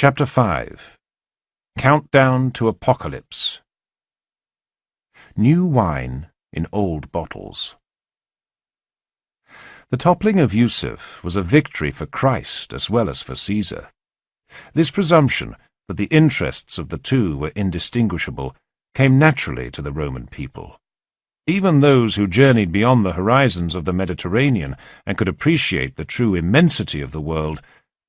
Chapter 5. Countdown to Apocalypse. New wine in old bottles. The toppling of Yusuf was a victory for Christ as well as for Caesar. This presumption that the interests of the two were indistinguishable came naturally to the Roman people. Even those who journeyed beyond the horizons of the Mediterranean and could appreciate the true immensity of the world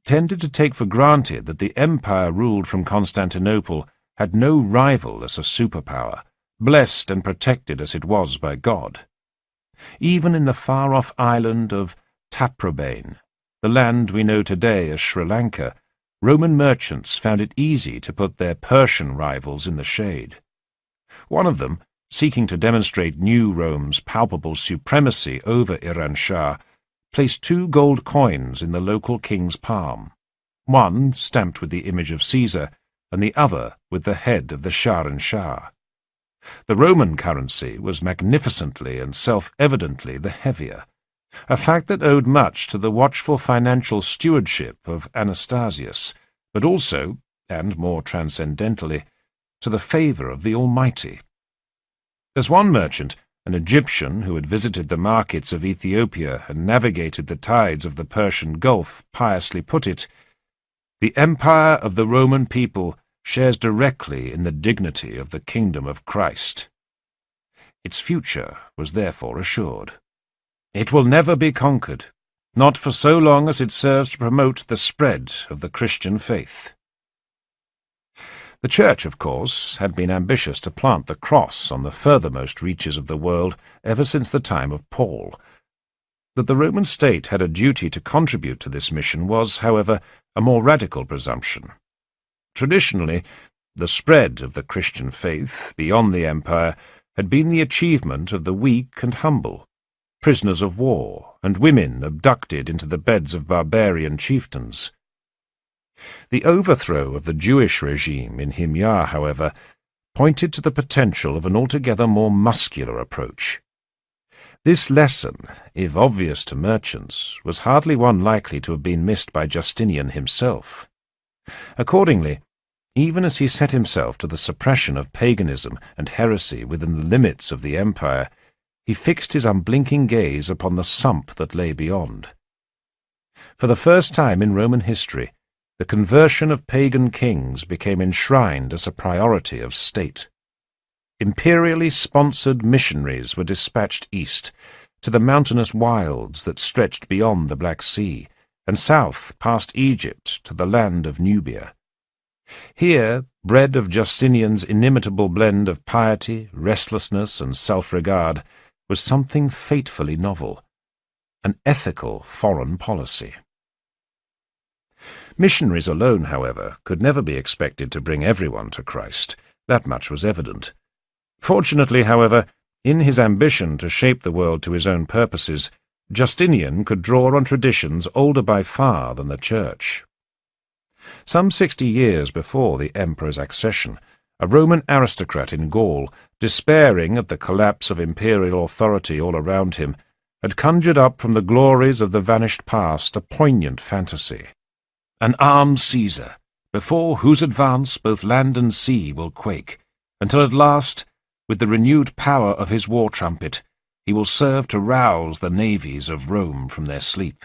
tended to take for granted that the empire ruled from Constantinople had no rival as a superpower, blessed and protected as it was by God. Even in the far-off island of Taprobane, the land we know today as Sri Lanka, Roman merchants found it easy to put their Persian rivals in the shade. One of them, seeking to demonstrate New Rome's palpable supremacy over Iran Shah, placed 2 gold coins in the local king's palm, one stamped with the image of Caesar, and the other with the head of the Shah. The Roman currency was magnificently and self-evidently the heavier, a fact that owed much to the watchful financial stewardship of Anastasius, but also, and more transcendentally, to the favour of the Almighty. As one merchant, an Egyptian who had visited the markets of Ethiopia and navigated the tides of the Persian Gulf, piously put it, "The empire of the Roman people shares directly in the dignity of the kingdom of Christ." Its future was therefore assured. It will never be conquered, not for so long as it serves to promote the spread of the Christian faith. The Church, of course, had been ambitious to plant the cross on the furthermost reaches of the world ever since the time of Paul. That the Roman state had a duty to contribute to this mission was, however, a more radical presumption. Traditionally, the spread of the Christian faith beyond the empire had been the achievement of the weak and humble, prisoners of war, and women abducted into the beds of barbarian chieftains. The overthrow of the Jewish regime in Himyar, however, pointed to the potential of an altogether more muscular approach. This lesson, if obvious to merchants, was hardly one likely to have been missed by Justinian himself. Accordingly, even as he set himself to the suppression of paganism and heresy within the limits of the empire, he fixed his unblinking gaze upon the sump that lay beyond. For the first time in Roman history, the conversion of pagan kings became enshrined as a priority of state. Imperially sponsored missionaries were dispatched east, to the mountainous wilds that stretched beyond the Black Sea, and south past Egypt to the land of Nubia. Here, bred of Justinian's inimitable blend of piety, restlessness, and self-regard, was something fatefully novel, an ethical foreign policy. Missionaries alone, however, could never be expected to bring everyone to Christ. That much was evident. Fortunately, however, in his ambition to shape the world to his own purposes, Justinian could draw on traditions older by far than the Church. Some 60 years before the emperor's accession, a Roman aristocrat in Gaul, despairing at the collapse of imperial authority all around him, had conjured up from the glories of the vanished past a poignant fantasy. An armed Caesar, before whose advance both land and sea will quake, until at last, with the renewed power of his war trumpet, he will serve to rouse the navies of Rome from their sleep.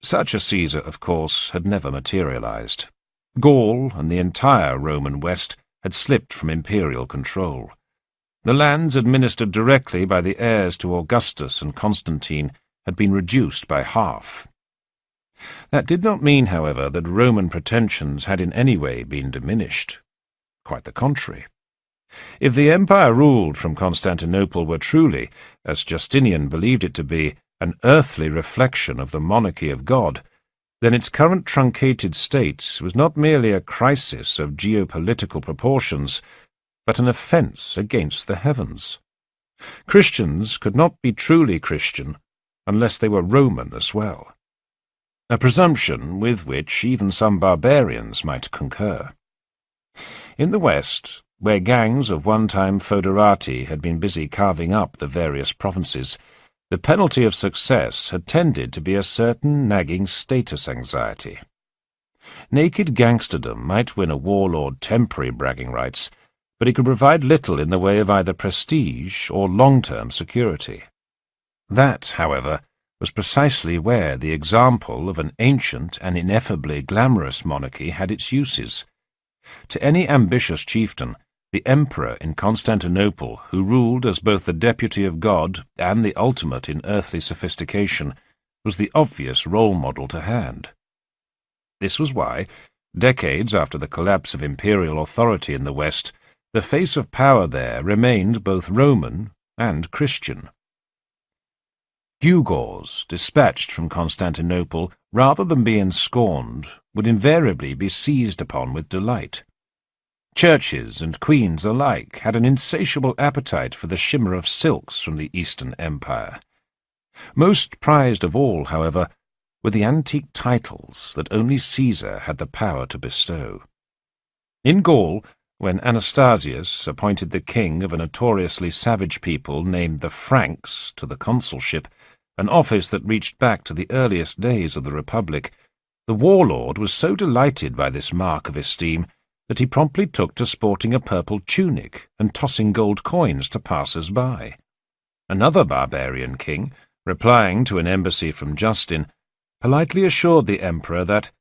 Such a Caesar, of course, had never materialized. Gaul and the entire Roman West had slipped from imperial control. The lands administered directly by the heirs to Augustus and Constantine had been reduced by half. That did not mean, however, that Roman pretensions had in any way been diminished. Quite the contrary. If the empire ruled from Constantinople were truly, as Justinian believed it to be, an earthly reflection of the monarchy of God, then its current truncated state was not merely a crisis of geopolitical proportions, but an offence against the heavens. Christians could not be truly Christian unless they were Roman as well, a presumption with which even some barbarians might concur. In the West, where gangs of one-time foederati had been busy carving up the various provinces, the penalty of success had tended to be a certain nagging status anxiety. Naked gangsterdom might win a warlord temporary bragging rights, but it could provide little in the way of either prestige or long-term security. That, however, was precisely where the example of an ancient and ineffably glamorous monarchy had its uses. To any ambitious chieftain, the emperor in Constantinople, who ruled as both the deputy of God and the ultimate in earthly sophistication, was the obvious role model to hand. This was why, decades after the collapse of imperial authority in the West, the face of power there remained both Roman and Christian. Gewgaws dispatched from Constantinople, rather than being scorned, would invariably be seized upon with delight. Churches and queens alike had an insatiable appetite for the shimmer of silks from the Eastern Empire. Most prized of all, however, were the antique titles that only Caesar had the power to bestow. In Gaul, when Anastasius appointed the king of a notoriously savage people named the Franks to the consulship, an office that reached back to the earliest days of the Republic, the warlord was so delighted by this mark of esteem that he promptly took to sporting a purple tunic and tossing gold coins to passers-by. Another barbarian king, replying to an embassy from Justin, politely assured the emperor that,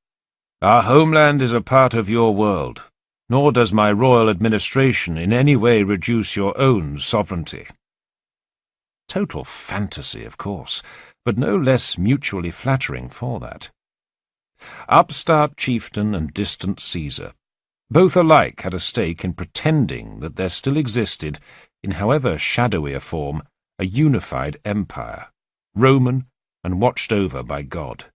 "Our homeland is a part of your world, nor does my royal administration in any way reduce your own sovereignty." Total fantasy, of course, but no less mutually flattering for that. Upstart chieftain and distant Caesar, both alike had a stake in pretending that there still existed, in however shadowy a form, a unified empire, Roman and watched over by God.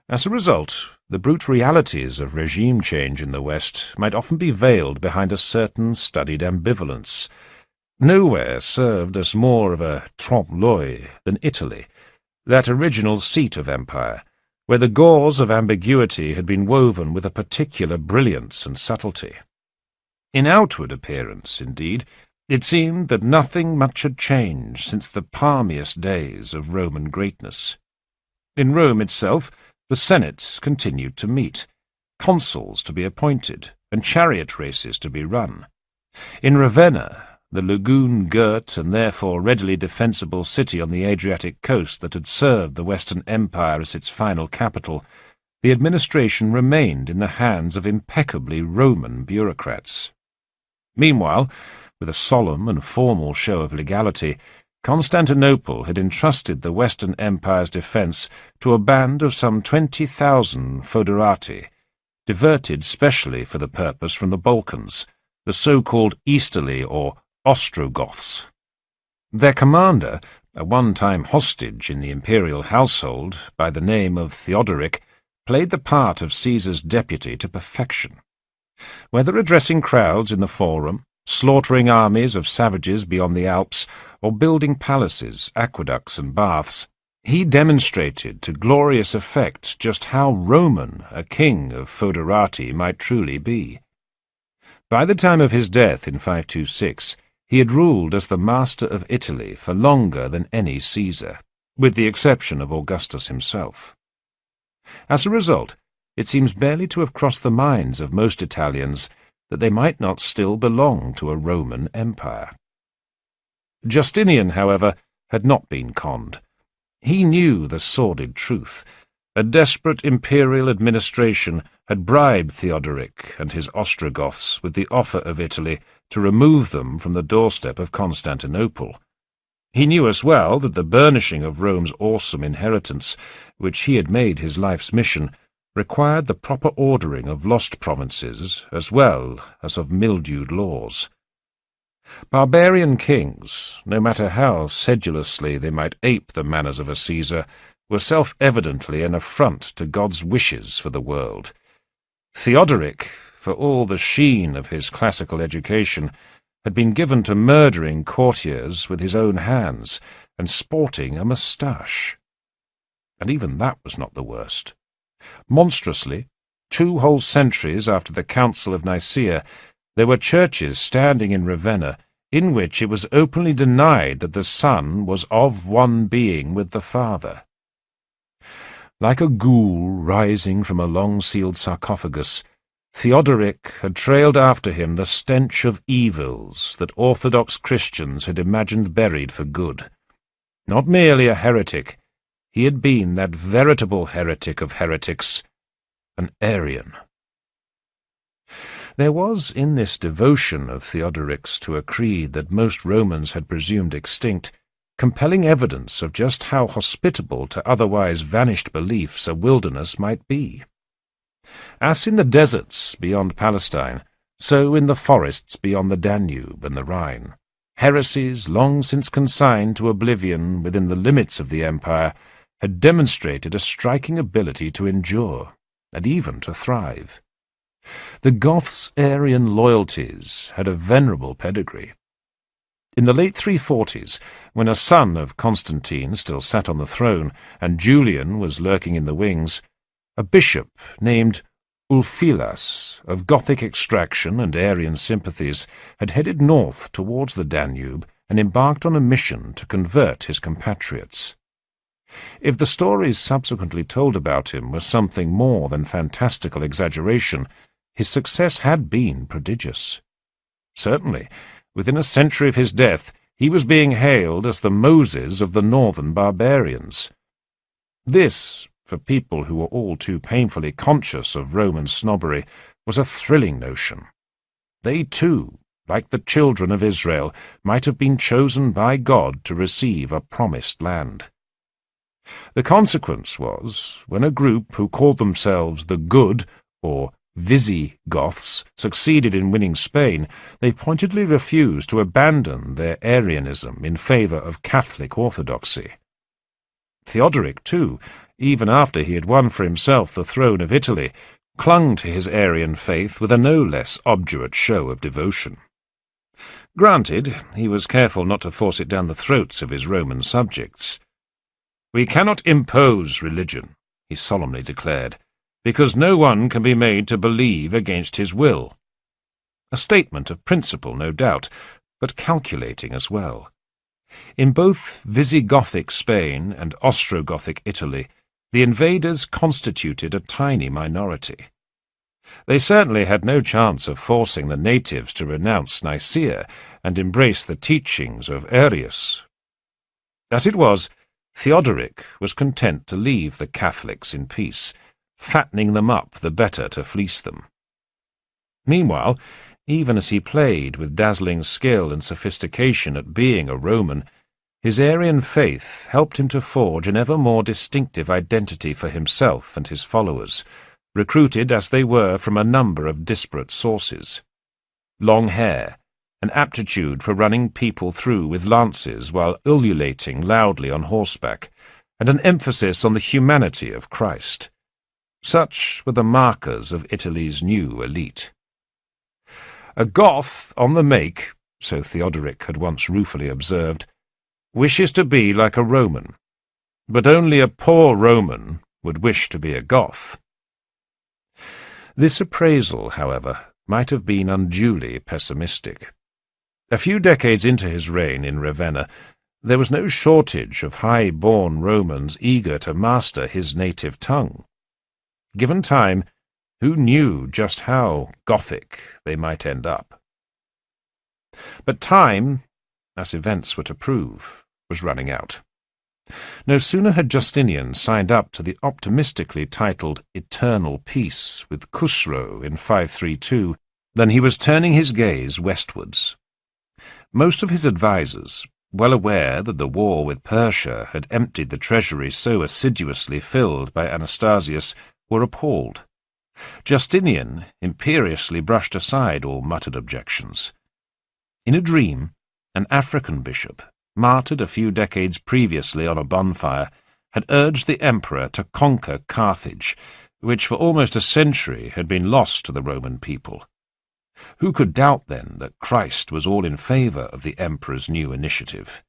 As a result, the brute realities of regime change in the West might often be veiled behind a certain studied ambivalence. Nowhere served as more of a trompe-l'oeil than Italy, that original seat of empire, where the gauze of ambiguity had been woven with a particular brilliance and subtlety. In outward appearance, indeed, it seemed that nothing much had changed since the palmiest days of Roman greatness. In Rome itself, the Senate continued to meet, consuls to be appointed, and chariot races to be run. In Ravenna, the lagoon-girt and therefore readily defensible city on the Adriatic coast that had served the Western Empire as its final capital, the administration remained in the hands of impeccably Roman bureaucrats. Meanwhile, with a solemn and formal show of legality, Constantinople had entrusted the Western Empire's defence to a band of some 20,000 foederati, diverted specially for the purpose from the Balkans, the so-called Easterly or Ostrogoths. Their commander, a one-time hostage in the imperial household by the name of Theodoric, played the part of Caesar's deputy to perfection. Whether addressing crowds in the Forum, slaughtering armies of savages beyond the Alps, or building palaces, aqueducts, and baths, he demonstrated to glorious effect just how Roman a king of foederati might truly be. By the time of his death in 526, he had ruled as the master of Italy for longer than any Caesar, with the exception of Augustus himself. As a result, it seems barely to have crossed the minds of most Italians that they might not still belong to a Roman empire. Justinian, however, had not been conned. He knew the sordid truth. A desperate imperial administration had bribed Theodoric and his Ostrogoths with the offer of Italy to remove them from the doorstep of Constantinople. He knew as well that the burnishing of Rome's awesome inheritance, which he had made his life's mission, required the proper ordering of lost provinces as well as of mildewed laws. Barbarian kings, no matter how sedulously they might ape the manners of a Caesar, were self-evidently an affront to God's wishes for the world. Theodoric, for all the sheen of his classical education, had been given to murdering courtiers with his own hands and sporting a moustache. And even that was not the worst. Monstrously, 2 whole centuries after the Council of Nicaea, there were churches standing in Ravenna in which it was openly denied that the Son was of one being with the Father. Like a ghoul rising from a long-sealed sarcophagus, Theodoric had trailed after him the stench of evils that Orthodox Christians had imagined buried for good. Not merely a heretic, he had been that veritable heretic of heretics, an Arian. There was in this devotion of Theodoric's to a creed that most Romans had presumed extinct compelling evidence of just how hospitable to otherwise vanished beliefs a wilderness might be. As in the deserts beyond Palestine, so in the forests beyond the Danube and the Rhine, heresies long since consigned to oblivion within the limits of the empire had demonstrated a striking ability to endure, and even to thrive. The Goths' Arian loyalties had a venerable pedigree. In the late 340s, when a son of Constantine still sat on the throne and Julian was lurking in the wings, a bishop named Ulfilas, of Gothic extraction and Arian sympathies, had headed north towards the Danube and embarked on a mission to convert his compatriots. If the stories subsequently told about him were something more than fantastical exaggeration, his success had been prodigious. Certainly, within a century of his death, he was being hailed as the Moses of the northern barbarians. This, for people who were all too painfully conscious of Roman snobbery, was a thrilling notion. They too, like the children of Israel, might have been chosen by God to receive a promised land. The consequence was, when a group who called themselves the Good, or Visigoths, succeeded in winning Spain, they pointedly refused to abandon their Arianism in favour of Catholic orthodoxy. Theodoric, too, even after he had won for himself the throne of Italy, clung to his Arian faith with a no less obdurate show of devotion. Granted, he was careful not to force it down the throats of his Roman subjects. "We cannot impose religion," he solemnly declared, "because no one can be made to believe against his will." A statement of principle, no doubt, but calculating as well. In both Visigothic Spain and Ostrogothic Italy, the invaders constituted a tiny minority. They certainly had no chance of forcing the natives to renounce Nicaea and embrace the teachings of Arius. As it was, Theodoric was content to leave the Catholics in peace, fattening them up the better to fleece them. Meanwhile, even as he played with dazzling skill and sophistication at being a Roman, his Arian faith helped him to forge an ever more distinctive identity for himself and his followers, recruited as they were from a number of disparate sources. Long hair, an aptitude for running people through with lances while ululating loudly on horseback, and an emphasis on the humanity of Christ. Such were the markers of Italy's new elite. A Goth on the make, so Theodoric had once ruefully observed, wishes to be like a Roman, but only a poor Roman would wish to be a Goth. This appraisal, however, might have been unduly pessimistic. A few decades into his reign in Ravenna, there was no shortage of high-born Romans eager to master his native tongue. Given time, who knew just how Gothic they might end up? But time, as events were to prove, was running out. No sooner had Justinian signed up to the optimistically titled Eternal Peace with Khusro in 532 than he was turning his gaze westwards. Most of his advisers, well aware that the war with Persia had emptied the treasury so assiduously filled by Anastasius, were appalled. Justinian imperiously brushed aside all muttered objections. In a dream, an African bishop, martyred a few decades previously on a bonfire, had urged the emperor to conquer Carthage, which for almost a century had been lost to the Roman people. Who could doubt, then, that Christ was all in favour of the emperor's new initiative?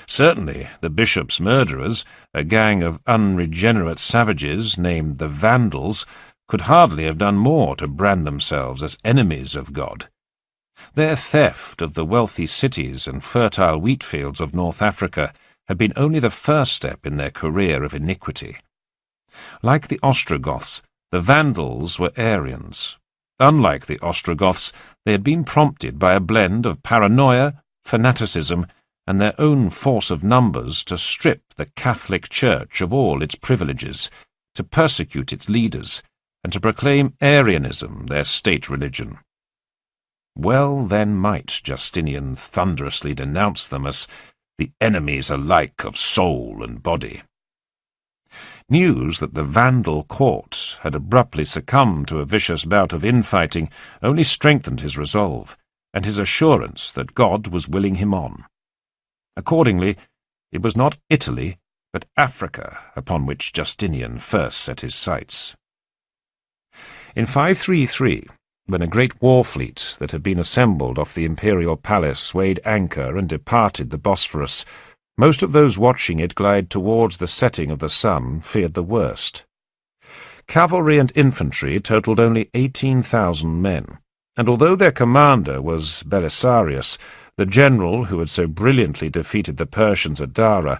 Certainly the bishop's murderers, a gang of unregenerate savages named the Vandals, could hardly have done more to brand themselves as enemies of God. Their theft of the wealthy cities and fertile wheat fields of North Africa had been only the first step in their career of iniquity. Like the Ostrogoths, the Vandals were Arians. Unlike the Ostrogoths, they had been prompted by a blend of paranoia, fanaticism, and their own force of numbers to strip the Catholic Church of all its privileges, to persecute its leaders, and to proclaim Arianism their state religion. Well then might Justinian thunderously denounce them as the enemies alike of soul and body. News that the Vandal court had abruptly succumbed to a vicious bout of infighting only strengthened his resolve, and his assurance that God was willing him on. Accordingly, it was not Italy, but Africa upon which Justinian first set his sights. In 533, when a great war fleet that had been assembled off the imperial palace weighed anchor and departed the Bosphorus, most of those watching it glide towards the setting of the sun feared the worst. Cavalry and infantry totalled only 18,000 men, and although their commander was Belisarius, the general who had so brilliantly defeated the Persians at Dara,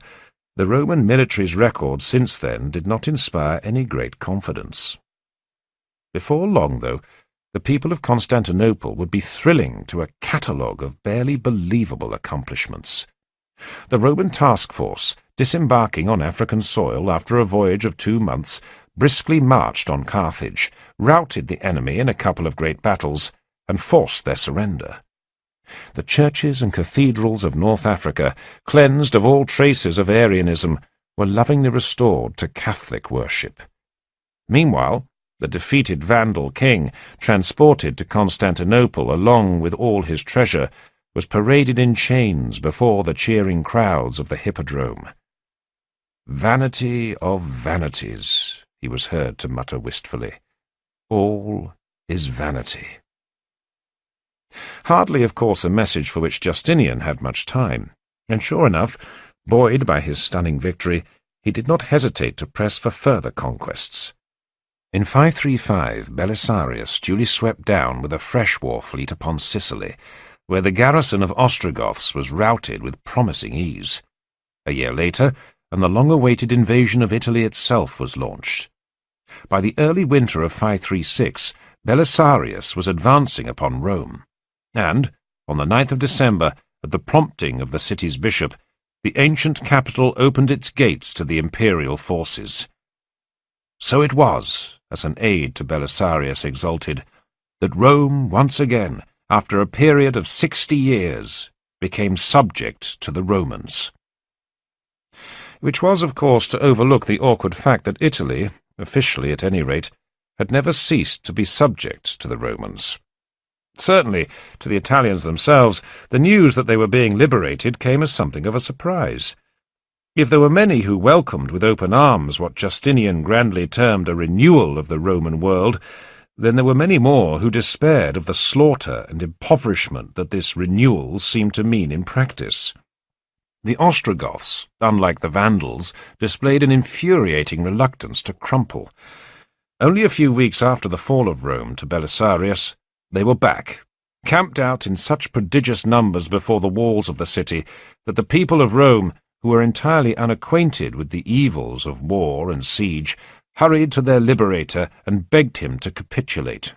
the Roman military's record since then did not inspire any great confidence. Before long, though, the people of Constantinople would be thrilling to a catalogue of barely believable accomplishments. The Roman task force, disembarking on African soil after a voyage of 2 months, briskly marched on Carthage, routed the enemy in a couple of great battles, and forced their surrender. The churches and cathedrals of North Africa, cleansed of all traces of Arianism, were lovingly restored to Catholic worship. Meanwhile, the defeated Vandal king, transported to Constantinople along with all his treasure, was paraded in chains before the cheering crowds of the Hippodrome. "Vanity of vanities," he was heard to mutter wistfully. "All is vanity." Hardly, of course, a message for which Justinian had much time, and sure enough, buoyed by his stunning victory, he did not hesitate to press for further conquests. In 535, Belisarius duly swept down with a fresh war fleet upon Sicily, where the garrison of Ostrogoths was routed with promising ease. A year later, and the long-awaited invasion of Italy itself was launched. By the early winter of 536, Belisarius was advancing upon Rome, and, on the 9th of December, at the prompting of the city's bishop, the ancient capital opened its gates to the imperial forces. So it was, as an aide to Belisarius exulted, that Rome once again, after a period of 60 years, became subject to the Romans. Which was, of course, to overlook the awkward fact that Italy, officially at any rate, had never ceased to be subject to the Romans. Certainly, to the Italians themselves, the news that they were being liberated came as something of a surprise. If there were many who welcomed with open arms what Justinian grandly termed a renewal of the Roman world, then there were many more who despaired of the slaughter and impoverishment that this renewal seemed to mean in practice. The Ostrogoths, unlike the Vandals, displayed an infuriating reluctance to crumple. Only a few weeks after the fall of Rome to Belisarius, they were back, camped out in such prodigious numbers before the walls of the city that the people of Rome, who were entirely unacquainted with the evils of war and siege, hurried to their liberator and begged him to capitulate.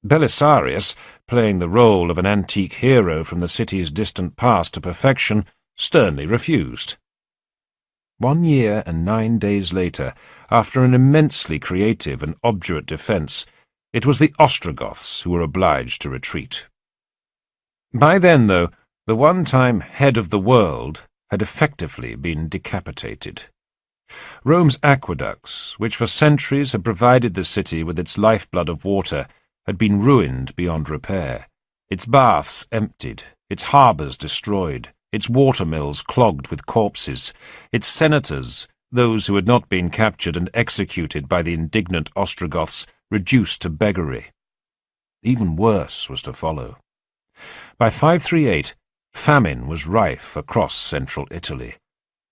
Belisarius, playing the role of an antique hero from the city's distant past to perfection, sternly refused. 1 year and 9 days later, after an immensely creative and obdurate defence, it was the Ostrogoths who were obliged to retreat. By then, though, the one-time head of the world had effectively been decapitated. Rome's aqueducts, which for centuries had provided the city with its lifeblood of water, had been ruined beyond repair, its baths emptied, its harbours destroyed, its watermills clogged with corpses, its senators, those who had not been captured and executed by the indignant Ostrogoths, reduced to beggary. Even worse was to follow. By 538, famine was rife across central Italy.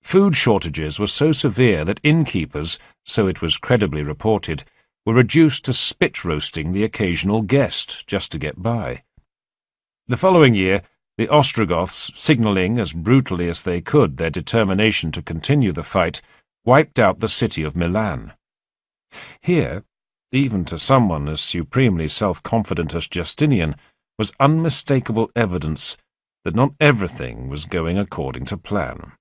Food shortages were so severe that innkeepers, so it was credibly reported, were reduced to spit-roasting the occasional guest just to get by. The following year, the Ostrogoths, signalling as brutally as they could their determination to continue the fight, wiped out the city of Milan, Here, even to someone as supremely self-confident as Justinian, was unmistakable evidence that not everything was going according to plan.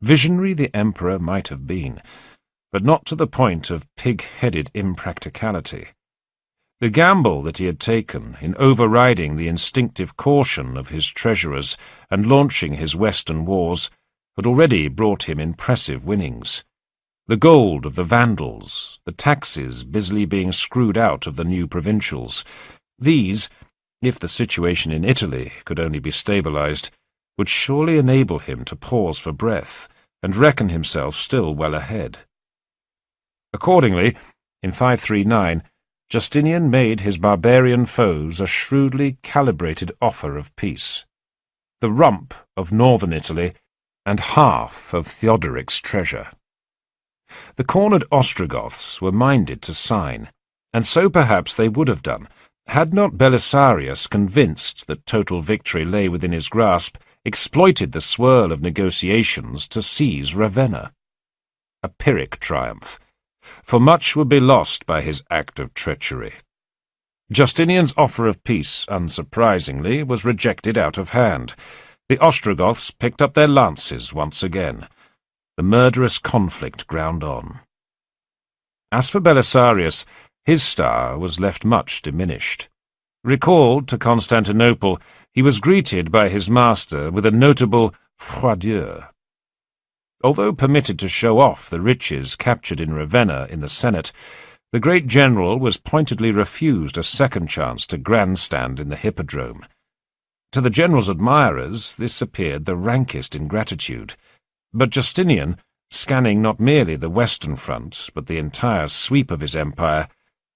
Visionary the emperor might have been, but not to the point of pig-headed impracticality. The gamble that he had taken in overriding the instinctive caution of his treasurers and launching his Western wars had already brought him impressive winnings. The gold of the Vandals, the taxes busily being screwed out of the new provincials, these, if the situation in Italy could only be stabilized, would surely enable him to pause for breath and reckon himself still well ahead. Accordingly, in 539, Justinian made his barbarian foes a shrewdly calibrated offer of peace: the rump of northern Italy and half of Theodoric's treasure. The cornered Ostrogoths were minded to sign, and so perhaps they would have done, had not Belisarius, convinced that total victory lay within his grasp, exploited the swirl of negotiations to seize Ravenna. A Pyrrhic triumph, for much would be lost by his act of treachery. Justinian's offer of peace, unsurprisingly, was rejected out of hand. The Ostrogoths picked up their lances once again. The murderous conflict ground on. As for Belisarius, his star was left much diminished. Recalled to Constantinople, he was greeted by his master with a notable froideur. Although permitted to show off the riches captured in Ravenna in the Senate, the great general was pointedly refused a second chance to grandstand in the Hippodrome. To the general's admirers, this appeared the rankest ingratitude, but Justinian, scanning not merely the western front, but the entire sweep of his empire,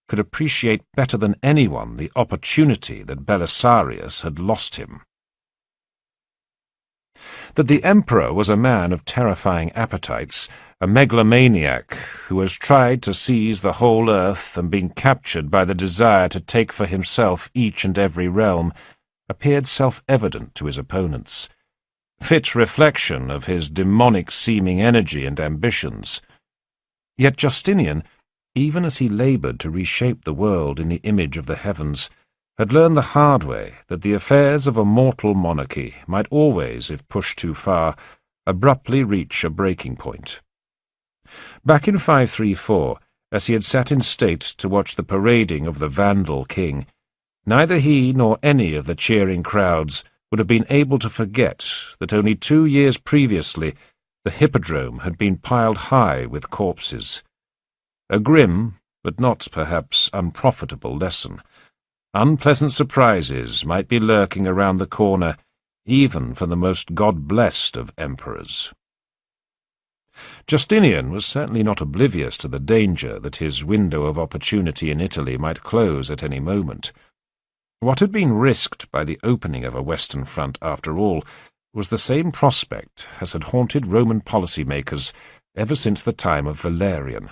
could appreciate better than anyone the opportunity that Belisarius had lost him. That the emperor was a man of terrifying appetites, a megalomaniac who has tried to seize the whole earth and been captured by the desire to take for himself each and every realm, appeared self-evident to his opponents, fit reflection of his demonic-seeming energy and ambitions. Yet Justinian, even as he laboured to reshape the world in the image of the heavens, had learned the hard way that the affairs of a mortal monarchy might always, if pushed too far, abruptly reach a breaking point. Back in 534, as he had sat in state to watch the parading of the Vandal king, neither he nor any of the cheering crowds would have been able to forget that only 2 years previously the Hippodrome had been piled high with corpses. A grim, but not perhaps unprofitable lesson. Unpleasant surprises might be lurking around the corner, even for the most God-blessed of emperors. Justinian was certainly not oblivious to the danger that his window of opportunity in Italy might close at any moment. What had been risked by the opening of a western front, after all, was the same prospect as had haunted Roman policymakers ever since the time of Valerian,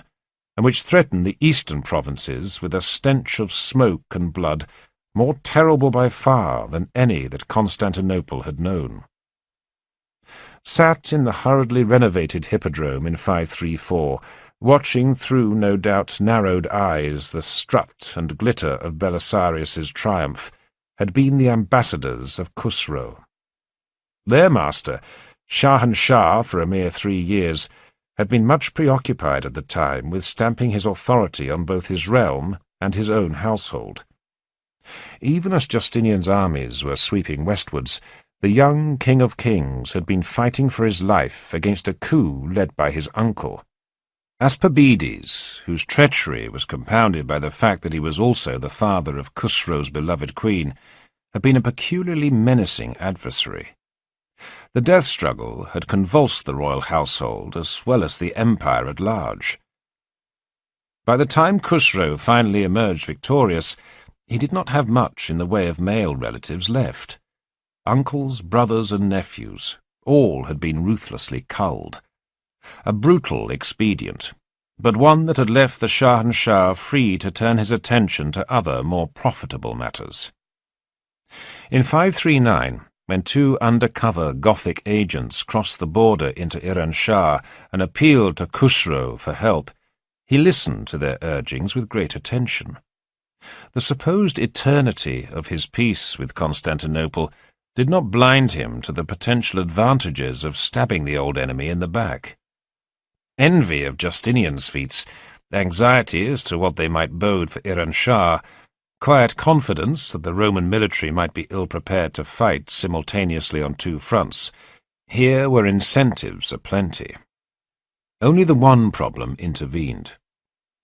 and which threatened the eastern provinces with a stench of smoke and blood more terrible by far than any that Constantinople had known. Sat in the hurriedly renovated Hippodrome in 534, watching through no doubt narrowed eyes the strut and glitter of Belisarius's triumph, had been the ambassadors of Khusro. Their master, Shahanshah for a mere 3 years, had been much preoccupied at the time with stamping his authority on both his realm and his own household. Even as Justinian's armies were sweeping westwards, the young King of Kings had been fighting for his life against a coup led by his uncle. Aspabides, whose treachery was compounded by the fact that he was also the father of Khusro's beloved queen, had been a peculiarly menacing adversary. The death struggle had convulsed the royal household as well as the empire at large. By the time Khusro finally emerged victorious, he did not have much in the way of male relatives left. Uncles, brothers, and nephews, all had been ruthlessly culled. A brutal expedient, but one that had left the Shahanshah free to turn his attention to other, more profitable matters. In 539, when 2 undercover Gothic agents crossed the border into Iran Shah and appealed to Khusro for help, He listened to their urgings with great attention. The supposed eternity of his peace with Constantinople did not blind him to the potential advantages of stabbing the old enemy in the back. Envy of Justinian's feats, anxiety as to what they might bode for Iran Shah, quiet confidence that the Roman military might be ill-prepared to fight simultaneously on two fronts, here were incentives aplenty. Only the one problem intervened.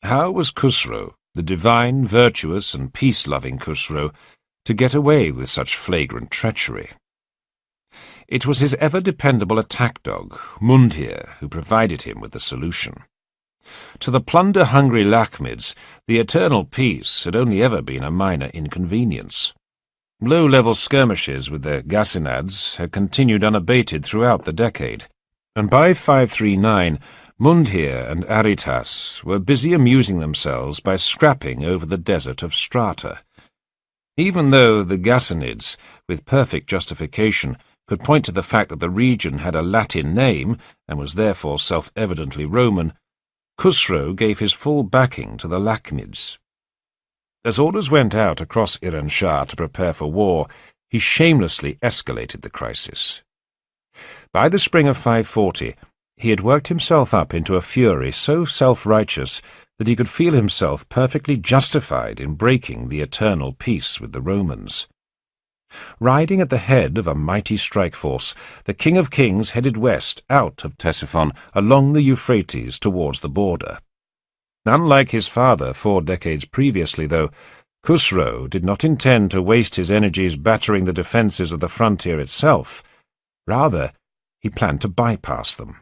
How was Khusro, the divine, virtuous, and peace-loving Khusro, to get away with such flagrant treachery? It was his ever-dependable attack dog, Mundhir, who provided him with the solution. To the plunder-hungry Lakhmids, the eternal peace had only ever been a minor inconvenience. Low-level skirmishes with the Ghassanids had continued unabated throughout the decade, and by 539, Mundhir and Aretas were busy amusing themselves by scrapping over the desert of Strata. Even though the Ghassanids, with perfect justification, could point to the fact that the region had a Latin name and was therefore self-evidently Roman, Khusro gave his full backing to the Lakhmids. As orders went out across Iran Shah to prepare for war, he shamelessly escalated the crisis. By the spring of 540, he had worked himself up into a fury so self-righteous that he could feel himself perfectly justified in breaking the eternal peace with the Romans. Riding at the head of a mighty strike force, the King of Kings headed west out of Ctesiphon along the Euphrates towards the border. Unlike his father 4 decades previously, though, Khusro did not intend to waste his energies battering the defences of the frontier itself. Rather, he planned to bypass them.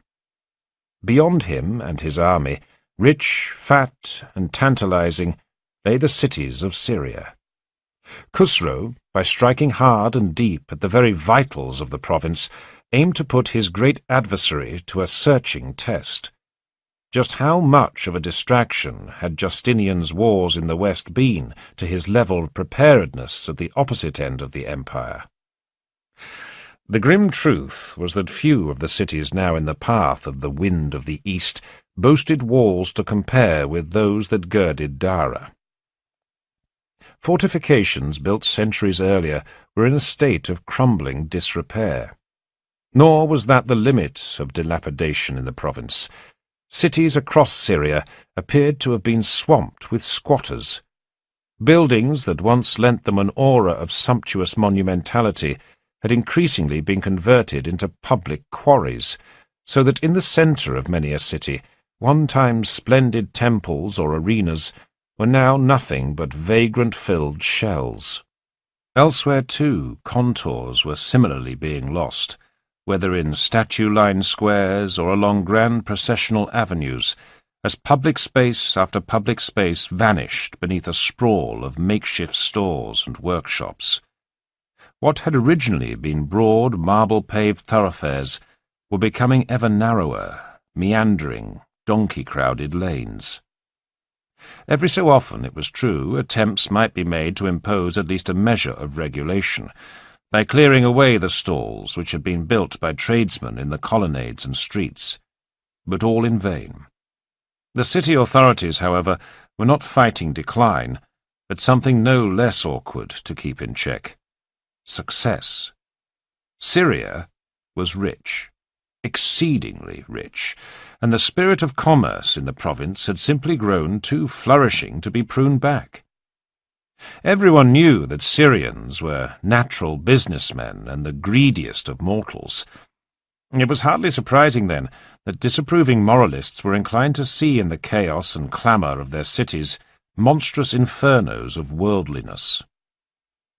Beyond him and his army, rich, fat, and tantalizing, lay the cities of Syria. Khusro, by striking hard and deep at the very vitals of the province, aimed to put his great adversary to a searching test. Just how much of a distraction had Justinian's wars in the West been to his level of preparedness at the opposite end of the empire? The grim truth was that few of the cities now in the path of the wind of the East boasted walls to compare with those that girded Dara. Fortifications built centuries earlier were in a state of crumbling disrepair. Nor was that the limit of dilapidation in the province. Cities across Syria appeared to have been swamped with squatters. Buildings that once lent them an aura of sumptuous monumentality had increasingly been converted into public quarries, so that in the centre of many a city, one-time splendid temples or arenas were now nothing but vagrant-filled shells. Elsewhere, too, contours were similarly being lost, whether in statue-lined squares or along grand processional avenues, as public space after public space vanished beneath a sprawl of makeshift stores and workshops. What had originally been broad, marble-paved thoroughfares were becoming ever narrower, meandering, donkey-crowded lanes. Every so often, it was true, attempts might be made to impose at least a measure of regulation, by clearing away the stalls which had been built by tradesmen in the colonnades and streets, but all in vain. The city authorities, however, were not fighting decline, but something no less awkward to keep in check: success. Syria was rich, exceedingly rich, and the spirit of commerce in the province had simply grown too flourishing to be pruned back. Everyone knew that Syrians were natural businessmen and the greediest of mortals. It was hardly surprising, then, that disapproving moralists were inclined to see in the chaos and clamour of their cities monstrous infernos of worldliness.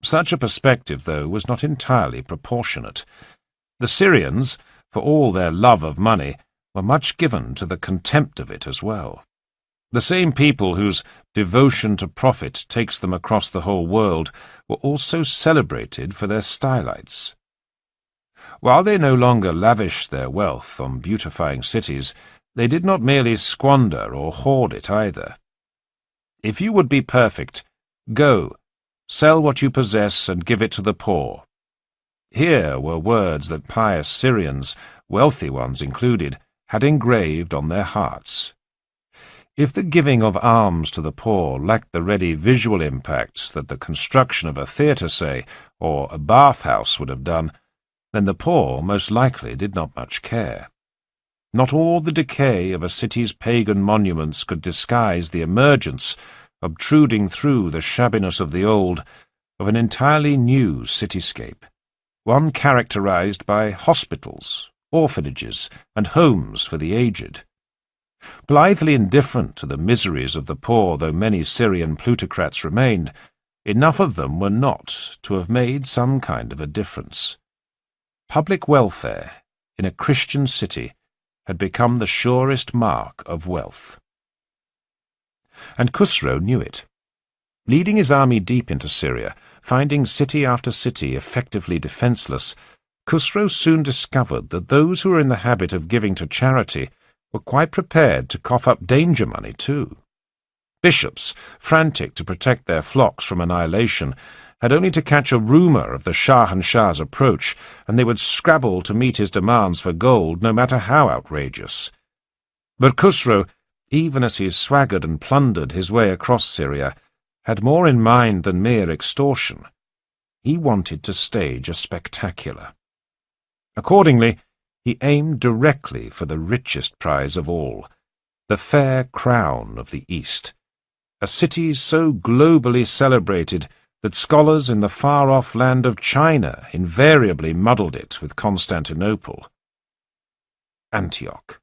Such a perspective, though, was not entirely proportionate. The Syrians, for all their love of money, were much given to the contempt of it as well. The same people whose devotion to profit takes them across the whole world were also celebrated for their stylites. While they no longer lavished their wealth on beautifying cities, they did not merely squander or hoard it either. If you would be perfect, go, sell what you possess and give it to the poor. Here were words that pious Syrians, wealthy ones included, had engraved on their hearts. If the giving of alms to the poor lacked the ready visual impact that the construction of a theatre, say, or a bathhouse would have done, then the poor most likely did not much care. Not all the decay of a city's pagan monuments could disguise the emergence, obtruding through the shabbiness of the old, of an entirely new cityscape, one characterized by hospitals, orphanages, and homes for the aged. Blithely indifferent to the miseries of the poor though many Syrian plutocrats remained, enough of them were not to have made some kind of a difference. Public welfare in a Christian city had become the surest mark of wealth. And Khusro knew it. Leading his army deep into Syria, finding city after city effectively defenceless, Khusro soon discovered that those who were in the habit of giving to charity were quite prepared to cough up danger money too. Bishops, frantic to protect their flocks from annihilation, had only to catch a rumour of the Shah's approach, and they would scrabble to meet his demands for gold, no matter how outrageous. But Khusro, even as he swaggered and plundered his way across Syria, had more in mind than mere extortion. He wanted to stage a spectacular. Accordingly, he aimed directly for the richest prize of all, the fair crown of the East, a city so globally celebrated that scholars in the far-off land of China invariably muddled it with Constantinople. Antioch.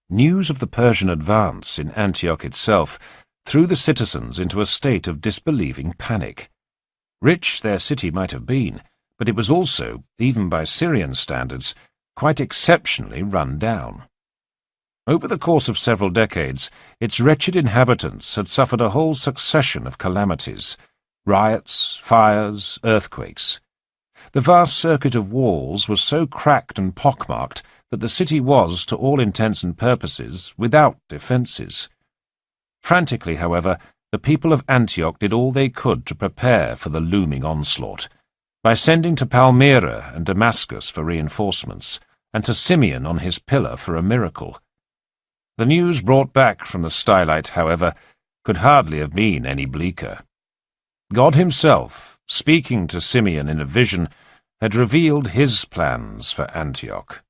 News of the Persian advance in Antioch itself threw the citizens into a state of disbelieving panic. Rich their city might have been, but it was also, even by Syrian standards, quite exceptionally run down. Over the course of several decades, its wretched inhabitants had suffered a whole succession of calamities: riots, fires, earthquakes. The vast circuit of walls was so cracked and pockmarked that the city was, to all intents and purposes, without defences. Frantically, however, the people of Antioch did all they could to prepare for the looming onslaught, by sending to Palmyra and Damascus for reinforcements, and to Simeon on his pillar for a miracle. The news brought back from the stylite, however, could hardly have been any bleaker. God himself, speaking to Simeon in a vision, had revealed his plans for Antioch.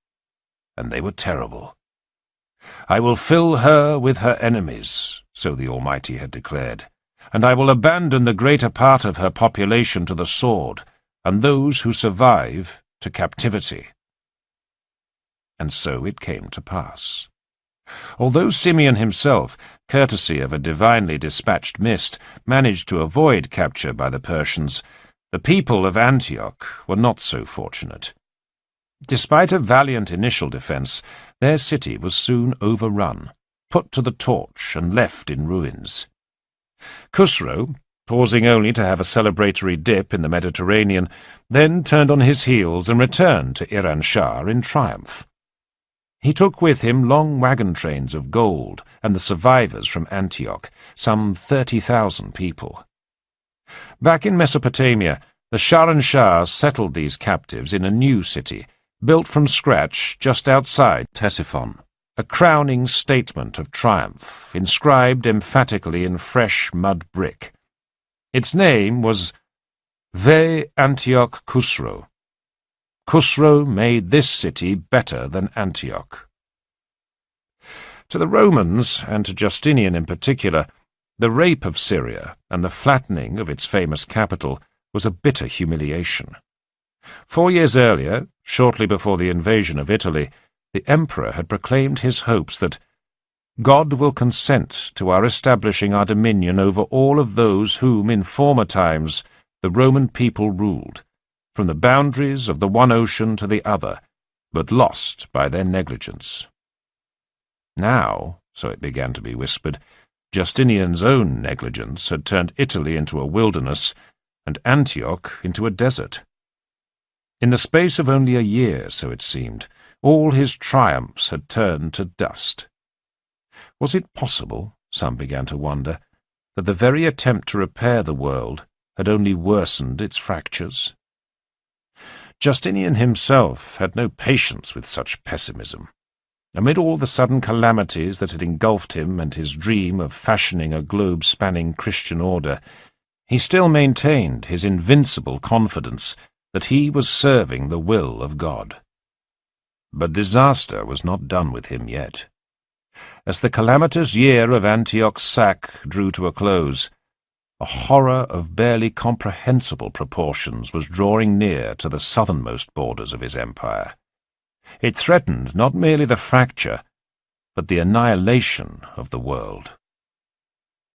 And they were terrible. "I will fill her with her enemies," so the Almighty had declared, "and I will abandon the greater part of her population to the sword, and those who survive to captivity." And so it came to pass. Although Simeon himself, courtesy of a divinely dispatched mist, managed to avoid capture by the Persians, the people of Antioch were not so fortunate. Despite a valiant initial defence, their city was soon overrun, put to the torch and left in ruins. Khusro, pausing only to have a celebratory dip in the Mediterranean, then turned on his heels and returned to Iran-Shah in triumph. He took with him long wagon trains of gold and the survivors from Antioch, some 30,000 people. Back in Mesopotamia, the Shah settled these captives in a new city, built from scratch just outside Ctesiphon, a crowning statement of triumph, inscribed emphatically in fresh mud brick. Its name was Ve Antioch Khusro. Khusro made this city better than Antioch. To the Romans, and to Justinian in particular, the rape of Syria and the flattening of its famous capital was a bitter humiliation. 4 years earlier, shortly before the invasion of Italy, the emperor had proclaimed his hopes that God will consent to our establishing our dominion over all of those whom, in former times, the Roman people ruled, from the boundaries of the one ocean to the other, but lost by their negligence. Now, so it began to be whispered, Justinian's own negligence had turned Italy into a wilderness, and Antioch into a desert. In the space of only a year, so it seemed, all his triumphs had turned to dust. Was it possible, some began to wonder, that the very attempt to repair the world had only worsened its fractures? Justinian himself had no patience with such pessimism. Amid all the sudden calamities that had engulfed him and his dream of fashioning a globe-spanning Christian order, he still maintained his invincible confidence that he was serving the will of God. But disaster was not done with him yet. As the calamitous year of Antioch's sack drew to a close, a horror of barely comprehensible proportions was drawing near to the southernmost borders of his empire. It threatened not merely the fracture, but the annihilation of the world.